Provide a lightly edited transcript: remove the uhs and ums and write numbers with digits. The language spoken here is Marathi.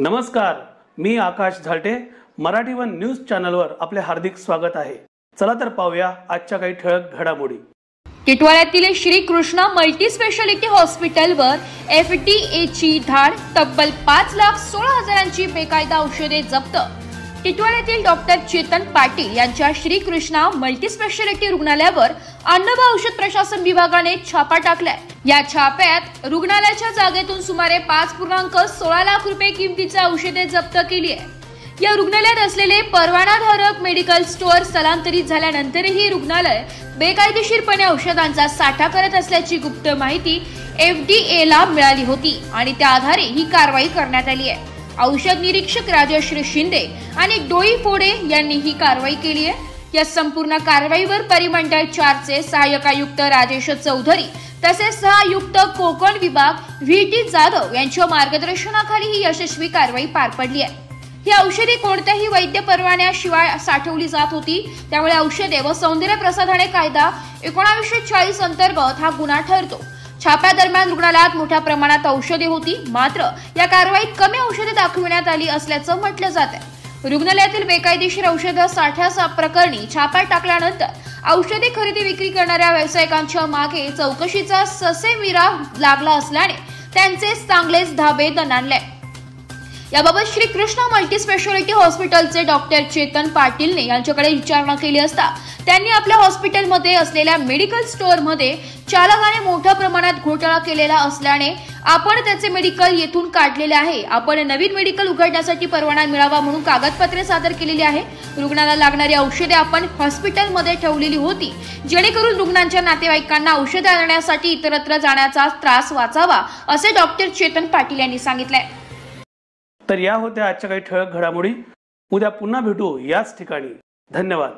नमस्कार, मी आकाश झालटे. मराठी वन न्यूज चॅनलवर आपले हार्दिक स्वागत आहे. चला तर पाहूया आजच्या काही ठळक घडामोडी. टिटवाळ्यातील श्री कृष्णा मल्टी स्पेशालिटी हॉस्पिटलवर FDA ची धाड. तब्बल 5,16,000ची बेकायदा औषधे जप्त. टिटवाळ्यातील डॉक्टर चेतन पाटील यांच्या श्री कृष्णा मल्टी स्पेशालिटी रुग्णालयावर अन्न व औषध प्रशासन विभागाने छापा टाकलाय. या छाप्यात रुग्णालयाच्या जागेतून सुमारे 5.16 लाख रुपये किमतीची औषधे जप्त केली आहे. या रुग्णालयात असलेले परवानाधारक मेडिकल स्टोअर स्थलांतरित झाल्यानंतरही रुग्णालय बेकायदेशीरपणे औषधांचा साठा करत असल्याची गुप्त माहिती FDA ला मिळाली होती आणि त्या आधारे ही कारवाई करण्यात आली आहे. औषध निरीक्षक राजश्री शिंदे आणि डोई फोडे यांनी ही कारवाई केली आहे. या संपूर्ण कारवाईवर परिमंडळ 4 चे सहाय्यक आयुक्त राजेश चौधरी तसेच सहायुक्त कोकण विभाग VT जाधव यांच्या मार्गदर्शनाखाली ही यशस्वी कारवाई पार पडली आहे. ही औषधे कोणत्याही वैद्य परवान्याशिवाय साठवली जात होती. त्यामुळे औषधे व सौंदर्य प्रसाधने कायदा 1940 अंतर्गत हा गुन्हा ठरतो. छाप्यादरम्यान रुग्णालयात मोठ्या प्रमाणात औषधे होती, मात्र या कारवाईत कमी औषधे दाखविण्यात आली असल्याचं म्हटलं जात आहे. रुग्णालयातील बेकायदेशीर औषध साठ्या प्रकरणी छापा टाकल्यानंतर औषधे खरेदी विक्री करणाऱ्या व्यावसायिकांच्या मागे चौकशीचा ससेमिरा लागला असल्याने त्यांचे चांगलेच धाबे दणाणले. याबाबत श्री कृष्णा मल्टी स्पेशालिटी हॉस्पिटलचे डॉक्टर चेतन पाटील यांच्याकडे विचारणा केली असता त्यांनी आपल्या हॉस्पिटलमध्ये असलेल्या मेडिकल स्टोअरमध्ये चालकाने मोठ्या प्रमाणात घोटाळा केलेला असल्याने आपण त्याचे मेडिकल येथून काढलेले आहे. आपण नवीन मेडिकल उघडण्यासाठी परवाना मिळावा म्हणून कागदपत्रे सादर केलेली आहे. रुग्णाला लागणारी औषधे आपण हॉस्पिटलमध्ये ठेवलेली होती जेणेकरून रुग्णांच्या नातेवाईकांना औषधे आणण्यासाठी इतरत्र जाण्याचा त्रास वाचावा, असे डॉक्टर चेतन पाटील यांनी सांगितले. तर या होत्या आजच्या काही ठळक घडामोडी. उद्या पुन्हा भेटू याच ठिकाणी. धन्यवाद.